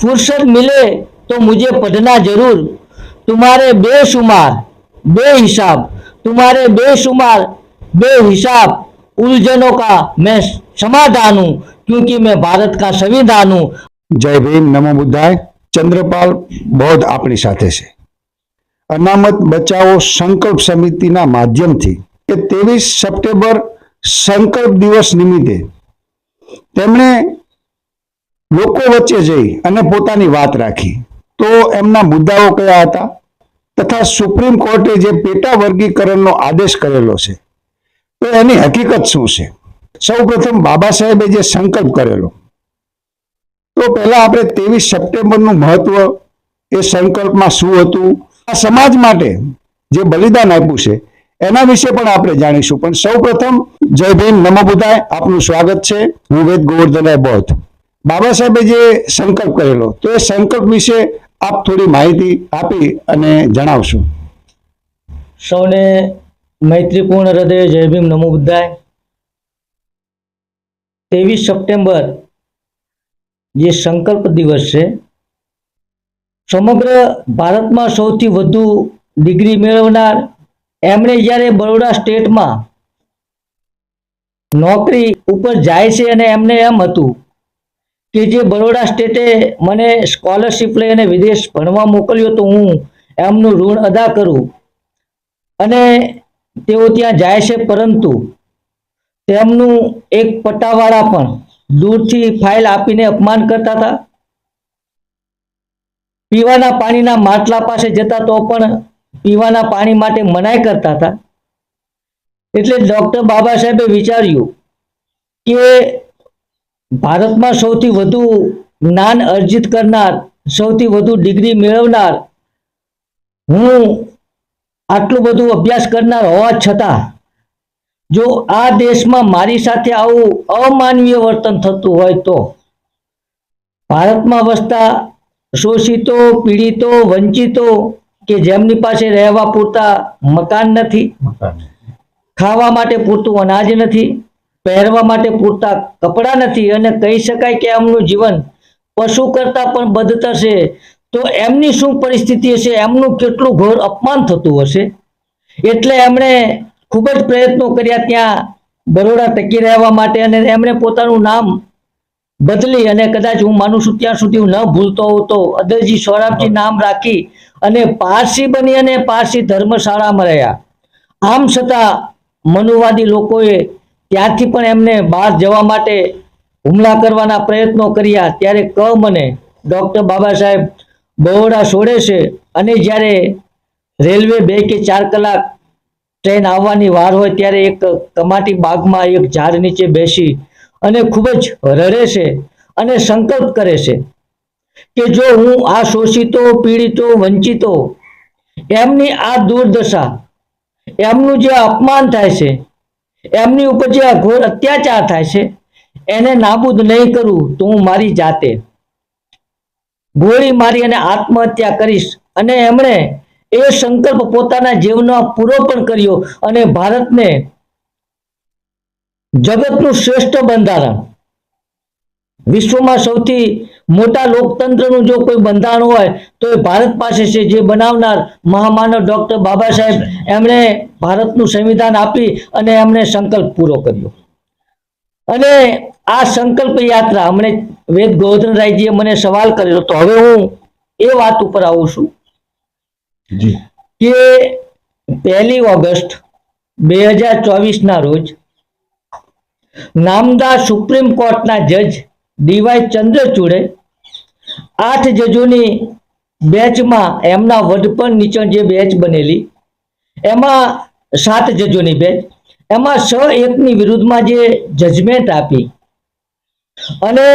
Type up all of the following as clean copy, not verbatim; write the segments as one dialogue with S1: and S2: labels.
S1: फुर्सत मिले तो मुझे पढ़ना जरूर। तुम्हारे बेशुमार बेहिसाब, तुम्हारे बेशुमार बेहिसाब उलझनों का मैं समाधान हूँ, क्योंकि मैं भारत का संविधान हूँ।
S2: जय भीम, नमो बुद्धाय। चंद्रपाल बौद्ध આપણી સાથે છે। અનામત બચાવો સંકલ્પ સમિતિના માધ્યમથી કે 23 સપ્ટેમ્બર સંકલ્પ દિવસ નિમિત્તે તેમણે લોકો વચ્ચે જઈ અને પોતાની વાત રાખી। તો એમના મુદ્દાઓ કયા હતા તથા સુપ્રીમ કોર્ટે જે પેટા વર્ગીકરણનો આદેશ કરેલો છે તો એની હકીકત શું છે। સૌપ્રથમ બાબા સાહેબે જે સંકલ્પ કરેલો, તો પહેલા આપણે 23 સપ્ટેમ્બરનું મહત્વ, એ સંકલ્પમાં શું હતું, આ સમાજ માટે જે બલિદાન આપ્યું છે એના વિશે પણ આપણે જાણીશું। પણ સૌપ્રથમ જય ભીમ, નમો બુદ્ધાય, આપનું સ્વાગત છે। હું વેદ ગોવર્ધનરાય બૌદ્ધ। બાબા સાહેબે જે સંકલ્પ કરેલો, તો એ સંકલ્પ વિશે આપ થોડી માહિતી આપી અને જણાવશો।
S1: સૌને મૈત્રીપૂર્ણ હૃદય જય ભીમ, નમો બુદ્ધાય। 23 સપ્ટેમ્બર જે સંકલ્પ દિવસ છે, સમગ્ર ભારતમાં સૌથી વધુ ડિગ્રી મેળવનાર એમણે જ્યારે બરોડા સ્ટેટમાં નોકરી ઉપર જાય છે અને એમને એમ હતું કે જે બરોડા સ્ટેટે મને સ્કોલરશિપ લઈ અને વિદેશ ભણવા મોકલ્યો તો હું એમનું ઋણ અદા કરું, અને તેઓ ત્યાં જાય છે, પરંતુ તેમનું એક પટ્ટાવાળા પણ દૂરથી ફાઇલ આપીને અપમાન કરતા હતા। પીવાના પાણીના માટલા પાસે જતા તો પણ પીવાના પાણી માટે મનાઈ કરતા હતા। એટલે ડોક્ટર બાબા સાહેબે વિચાર્યું કે ભારતમાં સૌથી વધુ જ્ઞાન અર્જિત કરનાર, સૌથી વધુ ડિગ્રી મેળવનાર, હું આટલું બધું અભ્યાસ કરનાર હોવા છતાં જો આ દેશમાં મારી સાથે આવું અમાનવીય વર્તન થતું હોય તો ભારતમાં વસતા શોષિતો, પીડિતો, વંચિતો કે જેમની પાસે રહેવા પૂરતા મકાન નથી, ખાવા માટે પૂરતું અનાજ નથી, પહેરવા માટે પૂરતા કપડાં નથી, અને કહી શકાય કે એમનું જીવન પશુ કરતા પણ બદતર છે, તો એમની શું પરિસ્થિતિ હશે, એમનું કેટલું ઘોર અપમાન થતું હશે। એટલે એમણે ખૂબ જ પ્રયત્નો કર્યા ત્યાં બરોડા ટકી રહેવા માટે, અને એમણે પોતાનું નામ બદલી, અને કદાચ હું માનું છું ત્યાં સુધી હું ન ભૂલતો હોઉં તો અદલજી સોરાબજી નામ રાખી અને પારસી બની અને પારસી ધર્મશાળામાં રહ્યા। આમ છતાં મનુવાદી લોકોએ ત્યાંથી પણ એમને બહાર જવા માટે હુમલા કરવાના પ્રયત્નો કર્યા। ત્યારે મને ડૉક્ટર બાબા સાહેબ બરોડા છોડે છે, અને જ્યારે રેલવે 2 કે 4 કલાક ટ્રેન આવવાની વાર હોય ત્યારે એક કમાટી બાગમાં એક ઝાડ નીચે બેસી અને ખૂબ જ રડે છે અને સંકલ્પ કરે છે કે જો હું આ શોષિતો, પીડિતો, વંચિતો, એમની આ દુર્દશા, એમનું જે અપમાન થાય છે, એમની ઉપર જે ઘોર અત્યાચાર થાય છે, એને નાબૂદ નહીં કરું તો હું મારી જાતે ગોળી મારી અને આત્મહત્યા કરીશ। અને એમણે એ સંકલ્પ પોતાના જીવનમાં પૂરો પણ કર્યો, અને ભારતને જગતનું શ્રેષ્ઠ બંધારણ, વિશ્વમાં સૌથી મોટા લોકતંત્રનું જો કોઈ બંધારણ હોય તો એ ભારત પાસે છે, જે બનાવનાર મહામાનવ ડોક્ટર બાબા સાહેબ, એમણે ભારતનું સંવિધાન આપી અને એમણે સંકલ્પ પૂરો કર્યો। અને આ સંકલ્પ યાત્રા હમણે વેદ ગોવર્ધનરાયજીએ મને સવાલ કરેલો, તો હવે હું એ વાત ઉપર આવું છું કે 1 ઓગસ્ટ 2024 રોજ નામદાર સુપ્રીમ કોર્ટના જજ ડીવાય ચંદ્રચૂડે 8 જજોની બેચમાં, એમના વડપણ નીચે જે બેચ બનેલી એમાં 7 જજોની બેચ, એમાં 6-1ની વિરુદ્ધમાં જે જજમેન્ટ આપી, અને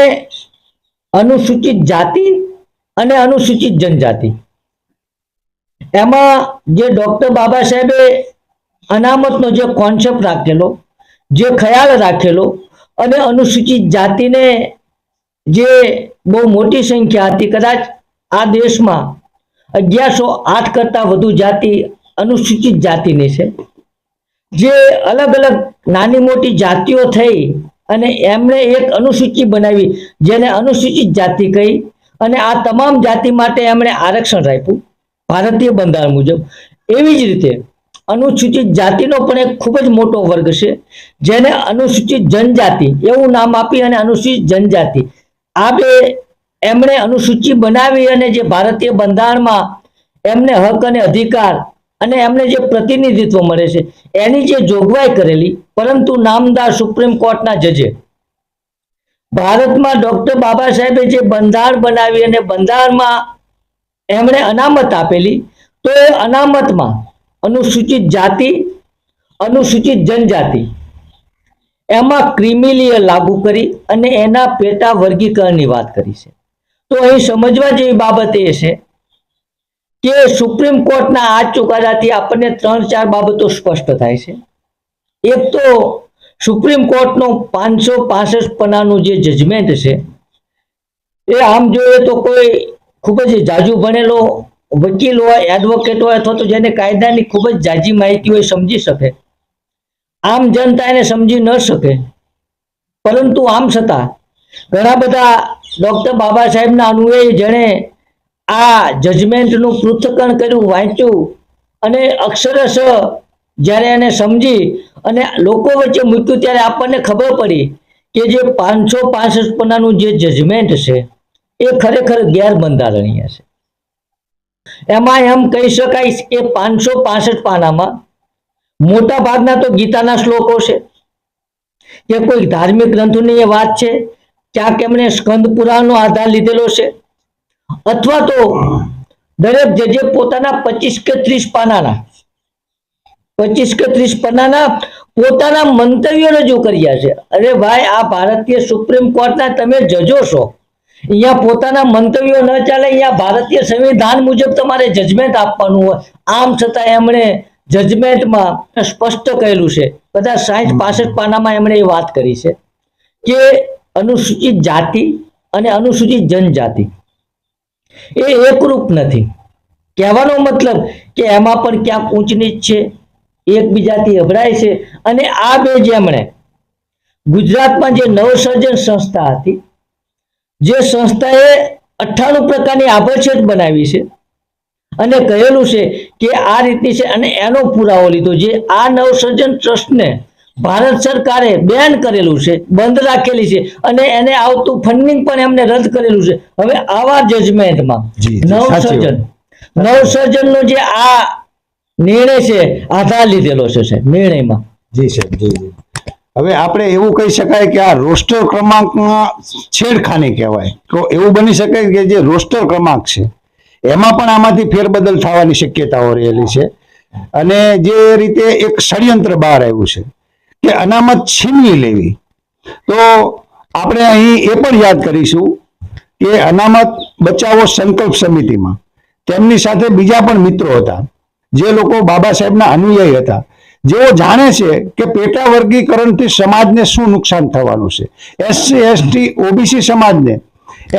S1: અનુસૂચિત જાતિ અને અનુસૂચિત જનજાતિ, એમાં જે ડોક્ટર બાબા સાહેબે અનામતનો જે કોન્સેપ્ટ રાખેલો, જે ખ્યાલ રાખેલો, અને અનુસૂચિત જાતિને જે બહુ મોટી સંખ્યા હતી, કદાચ આ દેશમાં 1108 કરતાં વધુ જાતિ અનુસૂચિત જાતિની છે, જે અલગ અલગ નાની મોટી જાતિઓ થઈ અને એમણે એક અનુસૂચિ બનાવી જેને અનુસૂચિત જાતિ કહી, અને આ તમામ જાતિ માટે એમણે આરક્ષણ રાખ્યું ભારતીય બંધારણ મુજબ. એવી જ રીતે અનુસૂચિત જાતિનો પણ એક ખૂબ જ મોટો વર્ગ છે, જેને અનુસૂચિત જનજાતિ એવું નામ આપી અને અનુસૂચિત જનજાતિ આ બે એમણે અનુસૂચિ બનાવી અને જે ભારતીય બંધારણમાં એમને હક અને અધિકાર અને એમને જે પ્રતિનિધિત્વ મળે છે એની જે જોગવાઈ કરેલી, પરંતુ નામદાર સુપ્રીમ કોર્ટના જજે ભારતમાં ડોક્ટર બાબા સાહેબે જે બંધારણ બનાવી અને બંધારણમાં એમણે અનામત આપેલી, તો એ અનામતમાં અનુસૂચિત જાતિ, અનુસૂચિત જનજાતિ એમાં ક્રિમિલિયર લાગુ કરી અને એના પેટા વર્ગીકરણની વાત કરી છે. તો અહીં સમજવા જેવી બાબત એ છે કે સુપ્રીમ કોર્ટના આ ચુકાદાથી આપણને 3-4 બાબતો સ્પષ્ટ થાય છે. એક તો સુપ્રીમ કોર્ટનો 565 પાનાનું જે જજમેન્ટ છે એ આમ જોઈએ તો કોઈ ખૂબ જ જાજુ ભણેલો વકીલ હોય, એડવોકેટ હોય અથવા તો જેને કાયદાની ખૂબ જ જાજી માહિતી હોય સમજી શકે. આમ જનતા એને સમજી ન શકે, પરંતુ આમ છતાં ઘણા બધા ડોક્ટર બાબા સાહેબના અનુયાયી જેણે આ જજમેન્ટનું પૃથ્થકરણ કર્યું, વાંચ્યું અને અક્ષરશ જ્યારે એને સમજી અને લોકો વચ્ચે મૂક્યું ત્યારે આપણને ખબર પડી કે જે 565 પાનાનું જે જજમેન્ટ છે એ ખરેખર ગેરબંધારણીય છે. એમાં એમ કહી શકાય કે 565 પાનામાં મોટા ભાગના તો ગીતાના શ્લોકો છે કે કોઈ ધાર્મિક ગ્રંથોની એ વાત છે, ક્યાંક એમણે સ્કંદ પુરાણનો આધાર લીધેલો છે, અથવા તો દરેક જજે પોતાના 25 કે 30 પાનાના પોતાના મંતવ્યો રજૂ કર્યા છે. અરે ભાઈ, આ ભારતીય સુપ્રીમ કોર્ટના તમે જજો છો, અહીંયા પોતાના મંતવ્યો ન ચાલે, અહીંયા ભારતીય સંવિધાન મુજબ તમારે જજમેન્ટ આપવાનું હોય. આમ છતાં એમણે જજમેન્ટમાં સ્પષ્ટ કહેલું છે, બધા 60-65 પાનામાં એમણે એ વાત કરી છે કે અનુસૂચિત જાતિ અને અનુસૂચિત જનજાતિ એ એકરૂપ નથી. કહેવાનો મતલબ કે એમાં પણ ક્યાંક ઊંચ નીચ છે, એકબીજાથી અભડાય છે. અને આ બે જેમણે ગુજરાતમાં જે નવસર્જન સંસ્થા હતી, જે સંસ્થાએ 98 પ્રકારની આભરછેટ બનાવી છે અને કહેલું છે કે આ રીતની છે, અને એનો પુરાવો લીધો. જે આ નવસર્જન ટ્રસ્ટને ભારત સરકારે બેન કરેલું છે, બંધ રાખેલી છે અને એને આવતું ફંડિંગ પણ એમને રદ કરેલું છે. હવે આવા જજમેન્ટમાં નવસર્જનનો જે આ નિર્ણય છે આધાર લીધેલો છે સાહેબ નિર્ણયમાં.
S2: જી સાહેબ, જી. હવે આપણે એવું કહી શકાય કે આ રોસ્ટર ક્રમાંકમાં છેડખાની કહેવાય, તો એવું બની શકે કે જે રોસ્ટર ક્રમાંક છે એમાં પણ આમાંથી ફેરબદલ થવાની શક્યતાઓ રહેલી છે. અને જે રીતે એક ષડયંત્ર બહાર આવ્યું છે કે અનામત છીનવી લેવી, તો આપણે અહીં એ પણ યાદ કરીશું કે અનામત બચાવો સંકલ્પ સમિતિમાં તેમની સાથે બીજા પણ મિત્રો હતા, જે લોકો બાબા સાહેબના અનુયાયી હતા, જેઓ જાણે છે કે પેટા વર્ગીકરણથી સમાજને શું નુકસાન થવાનું છે, એસસી એસટી ઓબીસી સમાજને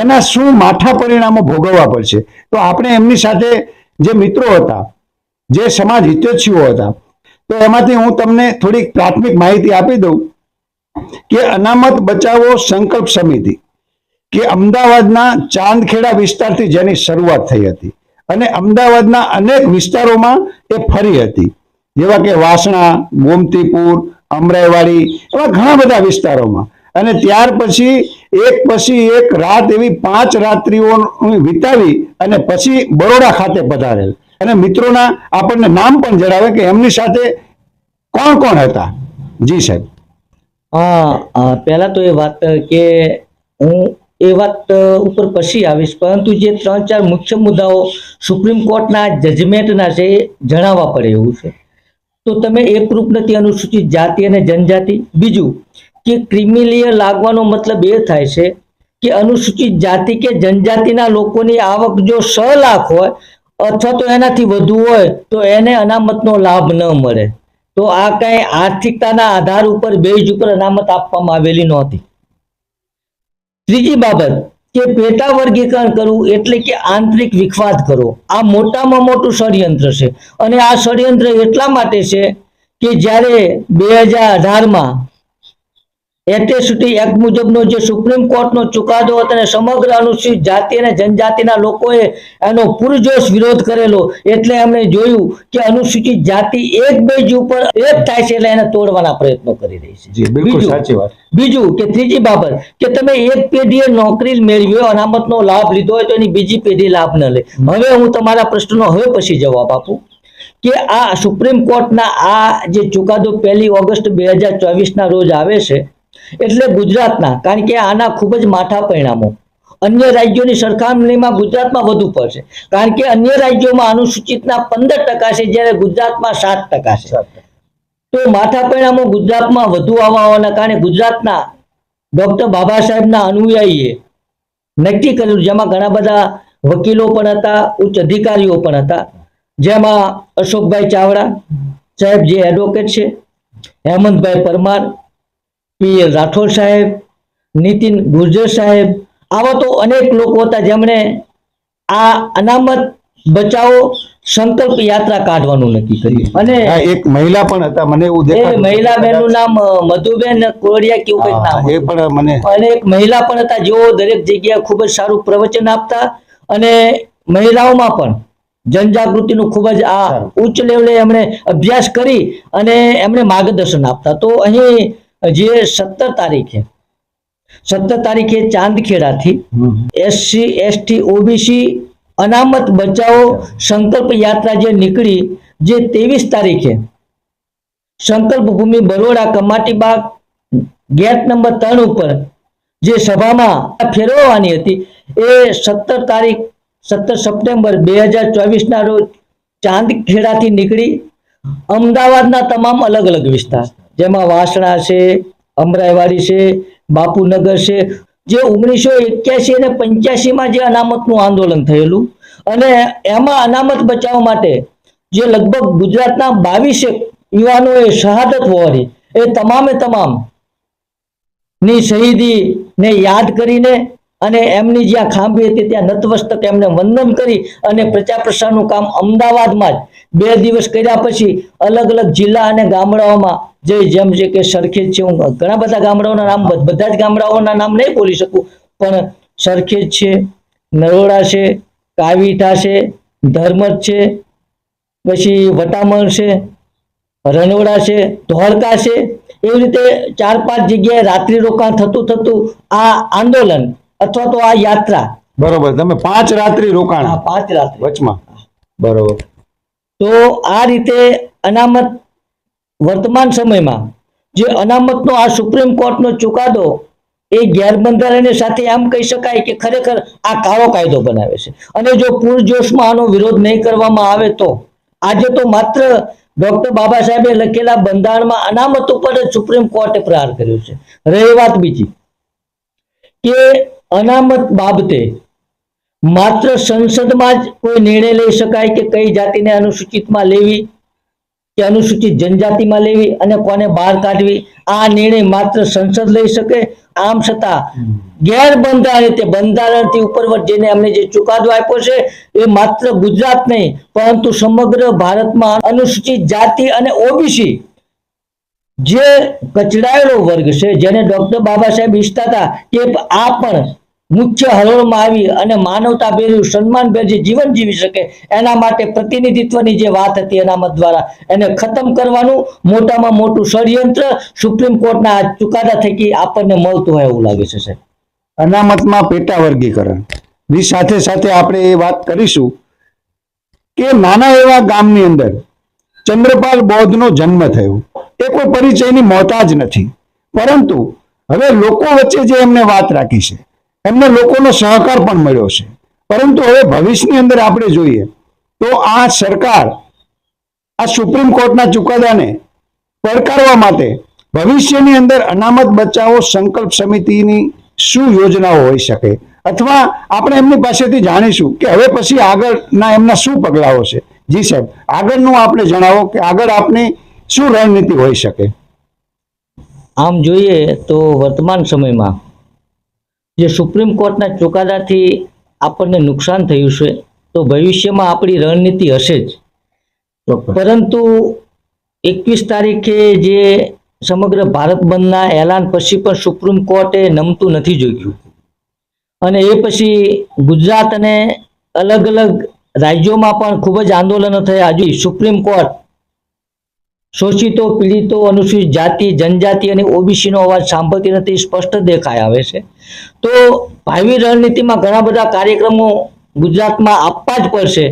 S2: એના શું માઠા પરિણામો ભોગવવા પડશે. તો આપણે એમની સાથે જે મિત્રો હતા, જે સમાજ હિતૈષીઓ હતા, તો એમાંથી હું તમને થોડીક પ્રાથમિક માહિતી આપી દઉં કે અનામત બચાવો સંકલ્પ સમિતિ કે અમદાવાદના ચાંદખેડા વિસ્તારથી જેની શરૂઆત થઈ હતી અને અમદાવાદના અનેક વિસ્તારોમાં એ ફરી હતી, જેવા કે વાસણા, ગોમતીપુર, અમરાઈવાડી, એવા ઘણા બધા વિસ્તારોમાં. અને ત્યાર પછી એક રાત એવી 5 રાત્રિઓ વિતાવી અને પછી બરોડા ખાતે પધારેલ. અને મિત્રોના આપણને નામ પણ જણાવે કે એમની સાથે કોણ કોણ હતા. જી સાહેબ.
S1: પહેલા તો એ વાત કે હું એ વાત ઉપર પછી આવીશ, પરંતુ જે 3-4 મુખ્ય મુદ્દાઓ સુપ્રીમ કોર્ટના જજમેન્ટના છે એ જણાવવા પડે એવું છે. તો તમે એકરૂપ નથી અનુસૂચિત જાતિ અને જનજાતિ. બીજું કે ક્રિમિલિયર લાગવાનો મતલબ એ થાય છે કે અનુસૂચિત જાતિ કે જનજાતિના લોકોની આવક જો 6 લાખ હોય અથવા તો એનાથી વધુ હોય તો એને અનામતનો લાભ ન મળે. તો આ કઈ આર્થિકતાના આધાર ઉપર બેઝ ઉપર અનામત આપવામાં આવેલી નહોતી. ત્રીજી બાબત કે પેટા વર્ગીકરણ કરવું એટલે કે આંતરિક વિખવાદ કરવો, આ મોટામાં મોટું ષડયંત્ર છે. અને આ ષડયંત્ર એટલા માટે છે કે જ્યારે 2018માં એટ્રોસિટી એક્ટ મુજબનો જે સુપ્રીમ કોર્ટનો ચુકાદો હતો અને સમગ્ર અનુસૂચિત જાતિ અને જનજાતિના લોકોએ એનો પૂરજોશ વિરોધ કરેલો, એટલે એમણે જોયું કે અનુસૂચિત જાતિ એક બેઝ ઉપર એક થાય છે, એટલે એને તોડવાના પ્રયત્નો કરી રહી છે.
S2: જી બિલકુલ સાચી વાત.
S1: બીજું કે ત્રીજી બાબત કે તમે એક પેઢીએ નોકરી મેળવી હોય, અનામતનો લાભ લીધો હોય તો એની બીજી પેઢી લાભ ન લે. હવે હું તમારા પ્રશ્નનો હવે પછી જવાબ આપું કે આ સુપ્રીમ કોર્ટના આ જે ચુકાદો 1 ઓગસ્ટ 2024 રોજ આવે છે, એટલે ગુજરાતના, કારણ કે આના ખૂબ જ માઠા પરિણામો અન્ય રાજ્યોની સરખામણીમાં ગુજરાતમાં વધુ પડશે, કારણ કે અન્ય રાજ્યોમાં અનુસૂચિતના 15% છે, જ્યારે ગુજરાતમાં 7% છે. તો માઠા પરિણામો ગુજરાતમાં વધુ આવવાના કારણે ગુજરાતના ડોક્ટર બાબા સાહેબના અનુયાયીએ નક્કી કર્યું, જેમાં ઘણા બધા વકીલો પણ હતા, ઉચ્ચ અધિકારીઓ પણ હતા, જેમાં અશોકભાઈ ચાવડા સાહેબ જે એડવોકેટ છે, હેમંતભાઈ પરમાર, પીએલ રાઠોડ સાહેબ, નીતિન ગુર્જર સાહેબ, આવા તો અનેક લોકો હતા જેમણે આ અનામત બચાવો સંકલ્પ યાત્રા કાઢવાનું નક્કી કર્યું. અને
S2: એક મહિલા પણ હતા, મને એવું
S1: એ
S2: દેખાતું.
S1: મહિલા બેનનું નામ મધુબેન કોડિયા કેવું કંઈક નામ
S2: એ પણ મને.
S1: અને એક મહિલા પણ હતા જેઓ દરેક જગ્યાએ ખૂબ જ સારું પ્રવચન આપતા, અને મહિલાઓમાં પણ જનજાગૃતિનું ખૂબ જ આ ઉચ્ચ લેવલે એમણે અભ્યાસ કરી અને એમણે માર્ગદર્શન આપતા. તો અહીં જે 17 તારીખે ચાંદખેડાથી SC ST OBC અનામત બચાવો સંકલ્પ યાત્રા જે નીકળી, જે 23 તારીખે સંકલ્પ ભૂમિ બરોડા કમાટીબાગ ગેટ નંબર 3 ઉપર જે સભામાં ફેરવવાની હતી, એ 17 સપ્ટેમ્બર 2024 રોજ ચાંદખેડાથી નીકળી અમદાવાદના તમામ અલગ અલગ વિસ્તાર, જેમાં વાસણા છે, અમરાઈવાડી છે, બાપુનગર છે, જે 1981 અને 85 જે અનામતનું આંદોલન થયેલું, અને એમાં અનામત બચાવવા માટે જે લગભગ ગુજરાતના 22 યુવાનોએ શહાદત વહોરી, એ તમામે તમામ ની શહીદી ને યાદ કરીને અને એમની જ્યાં ખાંભી હતી ત્યાં નતમસ્તક એમને વંદન કરી અને પ્રચાર પ્રસારનું કામ અમદાવાદમાં જ 2 દિવસ કર્યા પછી અલગ અલગ જિલ્લા અને ગામડાઓમાં જેમ છે કે સરખેજ છે, હું ઘણા બધા ગામડાઓના નામ, બધા જ ગામડાઓના નામ નહીં બોલી શકું, પણ સરખેજ છે, નરોડા છે, કાવીઠા છે, ધર્મજ છે, પછી વટામણ છે, રણોડા છે, ધોળકા છે, એવી રીતે 4-5 જગ્યાએ રાત્રિ રોકાણ થતું આ આંદોલન અથવા તો આ યાત્રા.
S2: બરોબર, તમે 5 રાત્રિ રોકાણ.
S1: 5 રાત્રિ
S2: વચમાં. બરોબર.
S1: તો આ રીતે અનામત વર્તમાન સમયમાં જે અનામતનો આ સુપ્રીમ કોર્ટનો ચુકાદો એ ગેરબંધારણીય સાથે એમ કહી શકાય કે ખરેખર આ કાળો કાયદો બનાવે છે, અને જો પૂરજોશમાં આનો વિરોધ નહીં કરવામાં આવે તો આજે તો માત્ર ડોક્ટર બાબા સાહેબે લખેલા બંધારણમાં અનામત ઉપર જ સુપ્રીમ કોર્ટે પ્રહાર કર્યો છે. રહી વાત બીજી કે અનામત બાબતે માત્ર સંસદમાં જ કોઈ નિર્ણય લઈ શકાય કે કઈ જાતિને અનુસૂચિતમાં લેવી કે અનુસૂચિત જનજાતિમાં લેવી અને કોને બહાર કાઢવી, આ નિર્ણય માત્ર સંસદ લઈ શકે. આમ છતાં ગેરબંધારણીય બંધારણથી ઉપરવટ જઈને અમને જે ચુકાદો આપ્યો છે, એ માત્ર ગુજરાત નહીં પરંતુ સમગ્ર ભારતમાં અનુસૂચિત જાતિ અને OBC જે કચડાયેલો વર્ગ છે, જેને ડોક્ટર બાબા સાહેબ ઈચ્છતા હતા કે આ પણ મુખ્ય હરોળમાં આવી અને માનવતાભેરું સન્માનભેર જે જીવન જીવી શકે, એના માટે પ્રતિનિધિત્વની જે વાત હતી અનામત દ્વારા એને ખતમ કરવાનું મોટામાં મોટું ષડયંત્ર સુપ્રીમ કોર્ટના આ ચુકાદા થકી આપણને મળતું હોય એવું લાગે છે. સાહેબ,
S2: અનામતમાં પેટા વર્ગીકરણ ની સાથે સાથે આપણે એ વાત કરીશું કે નાના એવા ગામની અંદર ચંદ્રપાલ બૌદ્ધનો જન્મ થયો, એ કોઈ પરિચયની મોહતાજ નથી, પરંતુ હવે લોકો વચ્ચે જે એમને વાત રાખી છે, એમને લોકોનો સહકાર પણ મળ્યો છે. પરંતુ હવે ભવિષ્યની અંદર આપણે જોઈએ તો આ સરકાર આ સુપ્રીમ કોર્ટના ચુકાદાને પડકારવા માટે ભવિષ્યની અંદર અનામત બચાવો સંકલ્પ સમિતિની શું યોજનાઓ હોઈ શકે, અથવા આપણે એમની પાસેથી જાણીશું કે હવે પછી આગળના એમના શું પગલાઓ છે. જી સાહેબ, આગળનું આપણે જણાવો કે આગળ આપની શું રણનીતિ હોઈ શકે.
S1: આમ જોઈએ તો વર્તમાન સમયમાં જે સુપ્રીમ કોર્ટના ચુકાદાથી આપણને નુકસાન થયું છે, તો ભવિષ્યમાં આપણી રણનીતિ હશે જ, પરંતુ 21 તારીખે જે સમગ્ર ભારત બંધના એલાન પછી પણ સુપ્રીમ કોર્ટે નમતું નથી જોયું, અને એ પછી ગુજરાત અને અલગ અલગ રાજ્યોમાં પણ ખૂબ જ આંદોલનો થયા. હજુ સુપ્રીમ કોર્ટ શોષિતો, પીડિતો, અનુસૂચિત જાતિ, જનજાતિ અને ઓબીસી નો અવાજ સાંભળતી નથી, સ્પષ્ટ દેખાઈ આવે છે. તો ભાવિ રણનીતિમાં ઘણા બધા કાર્યક્રમો ગુજરાતમાં આપવા જ પડશે,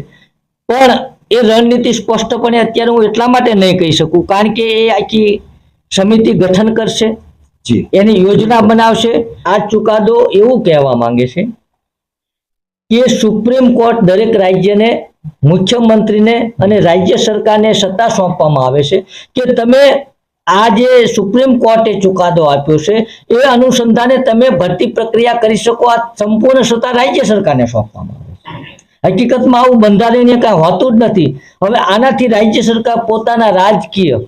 S1: પણ એ રણનીતિ સ્પષ્ટપણે અત્યારે હું એટલા માટે નહીં કહી શકું કારણ કે એ આખી સમિતિ ગઠન કરશે,
S2: જી
S1: એની યોજના બનાવશે. આ ચુકાદો એવું કહેવા માંગે છે કે સુપ્રીમ કોર્ટ દરેક રાજ્યને, મુખ્યમંત્રીને અને રાજ્ય સરકારને સત્તા સોંપવામાં આવે છે કે તમે આ જે સુપ્રીમ કોર્ટે ચુકાદો આપ્યો છે એ અનુસંધાને તમે ભરતી પ્રક્રિયા કરી શકો. આ સંપૂર્ણ સત્તા રાજ્ય સરકારને સોંપવામાં આવે છે. હકીકતમાં આવું બંધારણીય કાંઈ હોતું જ નથી. હવે આનાથી રાજ્ય સરકાર પોતાના રાજકીય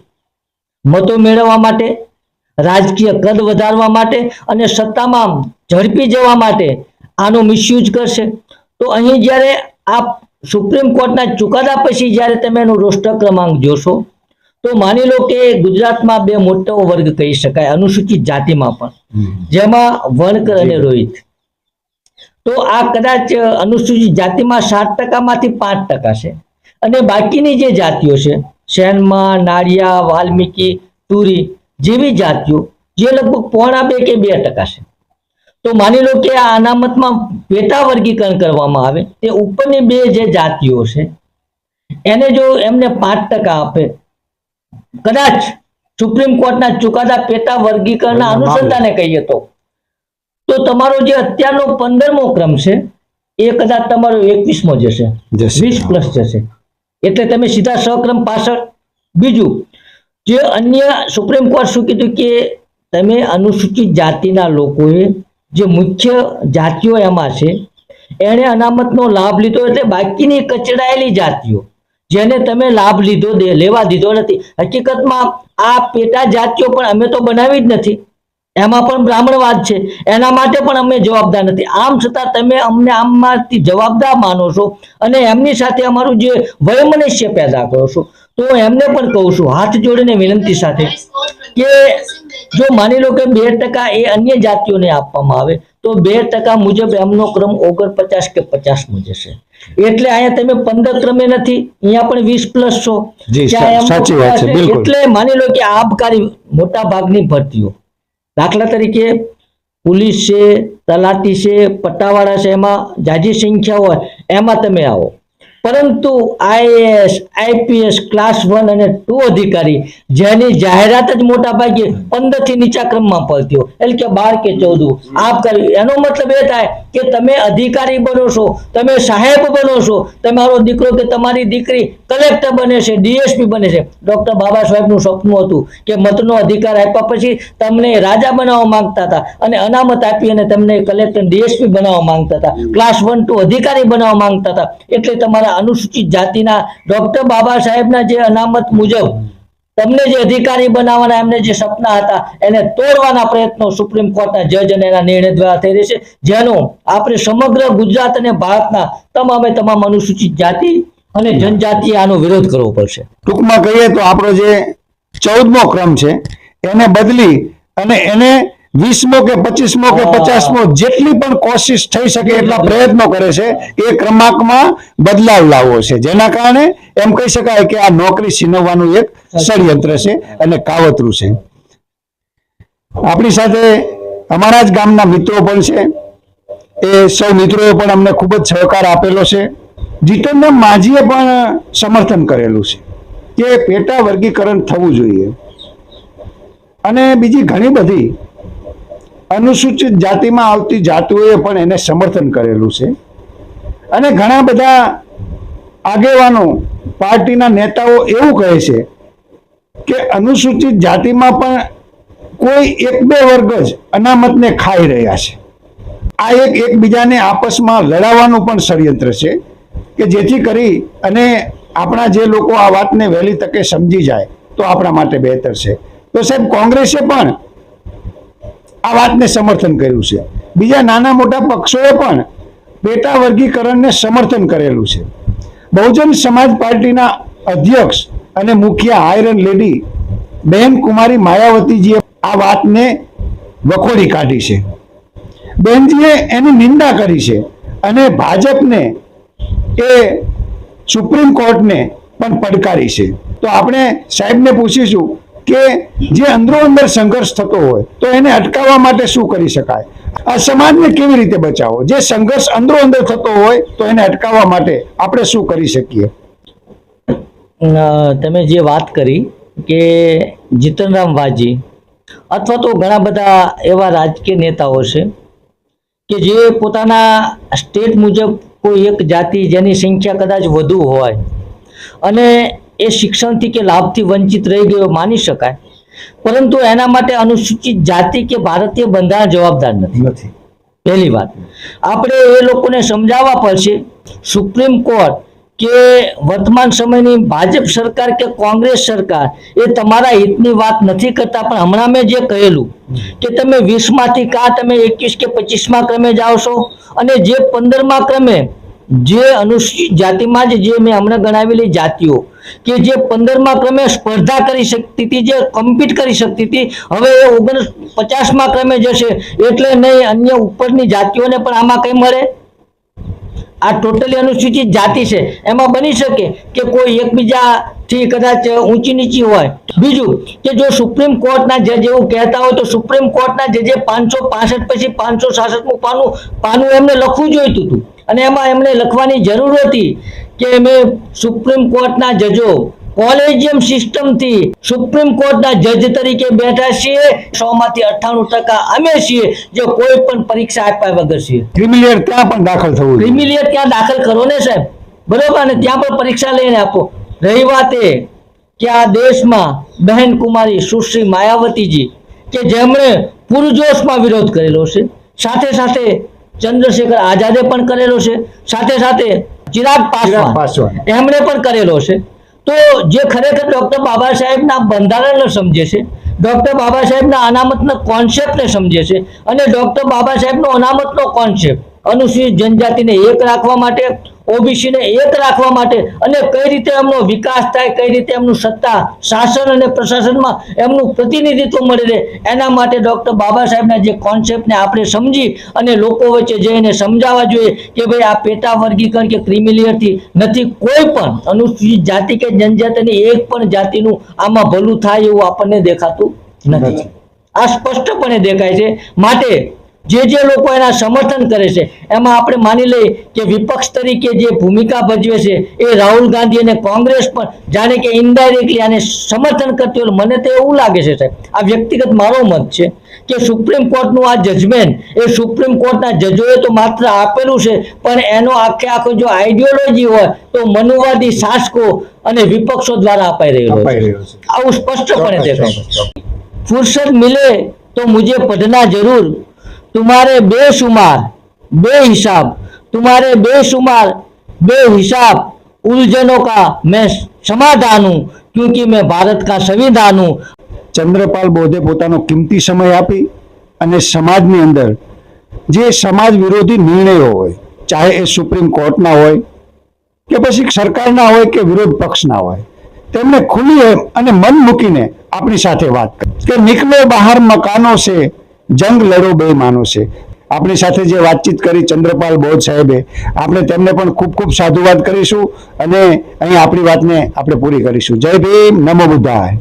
S1: મતો મેળવવા માટે, રાજકીય કદ વધારવા માટે અને સત્તામાં ઝડપી જવા માટે આનો મિસયુઝ કરશે. તો અહીં જ્યારે આ સુપ્રીમ કોર્ટના ચુકાદા પછી જ્યારે તમે એનો રોસ્ટર ક્રમાંક જોશો તો માની લો કે ગુજરાતમાં બે મોટો વર્ગ કહી શકાય અનુસૂચિત જાતિમાં પણ, જેમાં વણકર અને રોહિત. તો આ કદાચ અનુસૂચિત જાતિમાં 60% માંથી 5% છે, અને બાકીની જે જાતિઓ છે સેનમાં, નાળિયા, વાલ્મીકી, તુરી જેવી જાતિઓ જે લગભગ 1.5 કે 2% છે. તો માની લો કે આ અનામતમાં પેટા વર્ગીકરણ કરવામાં આવે, તે ઉપરની બે જે જાતિઓ છે એને જો એમને 5% આપે, કદાચ સુપ્રીમ કોર્ટના ચુકાદા પેટા વર્ગીકરણના અનુસંધાને કહીએ તો તમારો જે અત્યારનો 15મો ક્રમ છે એ કદાચ તમારો 21મો જશે, 20+ જશે. એટલે તમે સીધા સક્રમ પાછળ. બીજું, જે અન્ય સુપ્રીમ કોર્ટ શું કીધું કે તમે અનુસૂચિત જાતિના લોકોએ જે મુખ્ય જાતિઓ એમાં છે એણે અનામતનો લાભ લીધો, એટલે બાકીની કચડાયેલી જાતિઓ જેને તમે લાભ લેવા દીધો નથી. હકીકતમાં આ પેટા જાતિઓ પણ અમે તો બનાવી જ નથી, એમાં પણ બ્રાહ્મણવાદ છે, એના માટે પણ અમે જવાબદાર નથી. આમ છતાં તમે અમને આમાંથી જવાબદાર માનો છો અને એમની સાથે અમારું જે વયમનસ્ય પેદા કરો છો. તો એમને પણ કહું છું હાથ જોડીને વિનંતી સાથે કે જો માની લો કે 2% એ અન્ય જાતિઓને આપવામાં આવે તો 2% મુજબ એમનો ક્રમ 49 કે 50મો જશે. એટલે અહીંયા તમે 15 ક્રમે નથી, અહીંયા પણ 20+ છો.
S2: જી,
S1: ત્યાં એમનો
S2: સાચી વાત છે, બિલકુલ.
S1: એટલે માની લો કે આબકારી મોટા ભાગની ભરતીઓ, દાખલા તરીકે પોલીસ છે, તલાટી છે, પટ્ટાવાળા છે, એમાં જાજી સંખ્યા હોય એમાં તમે આવો. પરંતુ આઈએએસ, આઈપીએસ ક્લાસ 1 અને 2 અધિકારી જેની જાહેરાત જ મોટા ભાગે 15 થી નીચા ક્રમમાં પડતી હોય, એટલે કે 12 કે 14 આબકારી, એનો મતલબ એ થાય કે તમે અધિકારી બનો છો, તમે સાહેબ બનો છો, તમારો દીકરો કે તમારી દીકરી કલેક્ટર બને છે, ડીએસપી બને છે. ડોક્ટર બાબા સાહેબનું સપનું હતું કે મતનો અધિકાર આપ્યા પછી તમને રાજા બનાવવા માંગતા હતા અને અનામત આપી અને તમને કલેક્ટર, ડીએસપી બનાવવા માંગતા હતા, ક્લાસ 1, 2 અધિકારી બનાવવા માંગતા હતા. એટલે તમારા અનુસૂચિત જાતિના ડોક્ટર બાબા સાહેબના જે અનામત મુજબ તમને જે અધિકારી બનાવવાના એમને જે સપના હતા એને તોડવાના પ્રયત્નો સુપ્રીમ કોર્ટના જજ અને એના નિર્ણય દ્વારા થઈ રહેશે, જેનો આપણે સમગ્ર ગુજરાત અને ભારતના તમામ અનુસૂચિત જાતિ અને જનજાતિએ આનો વિરોધ કરવો પડશે.
S2: ટૂંકમાં કહીએ તો આપણો જે 14મો ક્રમ છે એને બદલી અને એને 20મો કે 25મો કે 50મો જેટલી પણ કોશિશ થઈ શકે એટલા પ્રયત્નો કરે છે એ ક્રમાંકમાં બદલાવ લાવવો છે, જેના કારણે એમ કહી શકાય કે આ નોકરી છીનવવાનું એક ષડયંત્ર છે અને કાવતરું છે. આપણી સાથે અમારા જ ગામના મિત્રો પણ છે, એ સૌ મિત્રોએ પણ અમને ખૂબ જ સહકાર આપેલો છે. જીતનરામ માઝીએ પણ સમર્થન કરેલું છે કે પેટા વર્ગીકરણ થવું જોઈએ, અને બીજી ઘણી બધી અનુસૂચિત જાતિમાં આવતી જાતિઓએ પણ એને સમર્થન કરેલું છે. અને ઘણા બધા આગેવાનો, પાર્ટીના નેતાઓ એવું કહે છે કે અનુસૂચિત જાતિમાં પણ કોઈ 1-2 વર્ગ જ અનામતને ખાઈ રહ્યા છે. આ એકબીજાને આપસમાં લડાવવાનું પણ ષડયંત્ર છે કે જેથી કરી અને આપણા જે લોકો આ વાતને વહેલી તકે સમજી જાય તો આપણા માટે બહેતર છે. તો સાહેબ, કોંગ્રેસે પણ આ વાતને સમર્થન કર્યું છે, બીજા નાના મોટા પક્ષોએ પણ પેટા વર્ગીકરણને સમર્થન કરેલું છે. બહુજન સમાજ પાર્ટીના અધ્યક્ષ અને મુખ્ય આયરન લેડી બહેન કુમારી માયાવતીજીએ આ વાતને વખોડી કાઢી છે. બહેનજીએ એની નિંદા કરી છે અને ભાજપને એ સુપ્રીમ કોર્ટને પણ પડકારી છે. તો આપણે સાહેબને પૂછીશું કે જે અંદરો અંદર સંઘર્ષ થતો હોય તો એને અટકાવવા માટે શું કરી શકાય, આ સમાજને કેવી રીતે બચાવો, જે સંઘર્ષ અંદરો અંદર થતો હોય તો એને અટકાવવા માટે આપણે શું કરી શકીએ?
S1: તમે જે વાત કરી કે જીતનરામ વાજી અથવા તો ઘણા બધા એવા રાજકીય નેતાઓ છે કે જે પોતાના સ્ટેટ મુજબ કોઈ એક જાતિ જેની સંખ્યા કદાચ વધુ હોય અને એ શિક્ષણથી કે લાભથી વંચિત રહી ગયો માની શકાય, પરંતુ એના માટે અનુસૂચિત જાતિ કે ભારતીય બંધારણ જવાબદાર નથી. પહેલી વાત આપણે એ લોકોને સમજાવવા પડશે. સુપ્રીમ કોર્ટ કે વર્તમાન સમયની ભાજપ સરકાર કે કોંગ્રેસ સરકાર એ તમારા હિતની વાત નથી કરતા, પણ હમણાં મેં જે કહેલું કે તમે 20માંથી કાં તમે 21 કે 25મા ક્રમે જાઓ છો અને જે 15મા ક્રમે જે અનુસૂચિત જાતિમાં જે મેં હમણાં ગણાવેલી જાતિઓ કે જે 15મા ક્રમે સ્પર્ધા કરી શકતી હતી, જે કમ્પીટ કરી શકતી હતી, હવે એ 49મા ક્રમે જશે. એટલે નહીં અન્ય ઉપરની જાતિઓને પણ આમાં કંઈ મળે? આ ટોટલી અનુસૂચિત જાતિ છે, એમાં બની શકે કે કોઈ એકબીજાથી કદાચ ઊંચી નીચી હોય. બીજું કે જો સુપ્રીમ કોર્ટના જજ એવું કહેતા હોય તો સુપ્રીમ કોર્ટના જજે 565 પછી 566મું પાનું એમને લખવું જોઈતું હતું અને એમાં એમને લખવાની જરૂર હતી કે મેં સુપ્રીમ કોર્ટના જજો કોલેજિયમ સિસ્ટમથી સુપ્રીમ કોર્ટના જજ તરીકે બેઠા છીએ, 100માંથી 98% અમે છીએ જે કોઈ પણ પરીક્ષા આપ્યા વગર છીએ.
S2: ક્રિમિલિયર ત્યાં પણ દાખલ થવું જોઈએ.
S1: ક્રિમિલિયર ત્યાં દાખલ કરો ને સાહેબ, બરોબર, અને ત્યાં પણ પરીક્ષા લઈને આપો. રહી વાત એ કે આ દેશમાં બહેન કુમારી સુશ્રી માયાવતીજી કે જેમણે પૂરજોશમાં વિરોધ કરેલો છે, સાથે સાથે ચંદ્રશેખર આઝાદે પણ કરેલો છે, સાથે સાથે ચિરાગ પાસવાન એમણે પણ કરેલો છે. તો જે ખરેખર ડોક્ટર બાબા સાહેબના બંધારણને સમજે છે, ડોક્ટર બાબા સાહેબના અનામતના કોન્સેપ્ટને સમજે છે અને ડોક્ટર બાબા સાહેબનો અનામતનો કોન્સેપ્ટ અનુસૂચિત જનજાતિને એક રાખવા માટે, ઓબીસીને એક રાખવા માટે અને કઈ રીતે એમનો વિકાસ થાય, કઈ રીતે એમનું સત્તા શાસન અને પ્રશાસનમાં એમનું પ્રતિનિધિત્વ મળી રહે, એના માટે ડોક્ટર બાબા સાહેબના જે કોન્સેપ્ટને આપણે સમજી અને લોકો વચ્ચે જઈને સમજાવવા જોઈએ કે ભાઈ આ પેટા વર્ગીકરણ કે ક્રિમિલિયરથી નથી કોઈ પણ અનુસૂચિત જાતિ કે જનજાતિની એક પણ જાતિનું આમાં ભલું થાય એવું આપણને દેખાતું નથી. આ સ્પષ્ટપણે દેખાય છે. માટે જે લોકો એના સમર્થન કરે છે એમાં આપણે માની લઈએ કે વિપક્ષ તરીકે જે ભૂમિકા ભજવે છે એ રાહુલ ગાંધી અને કોંગ્રેસ પણ જાણે કે ઇનડાયરેક્ટલી આને સમર્થન કરતી હોય. મને તો એવું લાગે છે સાહેબ, આ વ્યક્તિગત મારો મત છે કે સુપ્રીમ કોર્ટનું આ જજમેન્ટ એ સુપ્રીમ કોર્ટના જજોએ તો માત્ર આપેલું છે, પણ એનો આખો જો આઈડિયોલોજી હોય તો મનુવાદી શાસકો અને વિપક્ષો દ્વારા અપાઈ રહ્યો છે. આવું સ્પષ્ટપણે દેખાય. ફુરસત મિલે તો મુझे पढ़ना जरूर, तुम्हारे बेशुमार बेहिसाब, तुम्हारे बेशुमार बेहिसाब उलझनों का मैं समाधान हूं क्योंकि मैं भारत का संविधान हूं.
S2: ચંદ્રપાલ બોધે પોતાનો કિંમતી સમય આપી અને સમાજની અંદર જે સમાજ વિરોધી નિર્ણયો હોય, ચાહે એ સુપ્રીમ કોર્ટના હોય કે પછી સરકારના હોય કે વિરોધ પક્ષના હોય, તેમને ખુલ્લી અને મન મૂકીને આપણી સાથે વાત કરી કે નીકળો બહાર મકાનો છે, જંગ લડો બેમાનો છે. આપણી સાથે જે વાતચીત કરી ચંદ્રપાલ બોધ સાહેબે, આપણે તેમને પણ ખૂબ ખૂબ સાધુવાદ કરીશું અને અહીં આપણી વાતને આપણે પૂરી કરીશું. જય ભીમ, નમો બુદ્ધાય.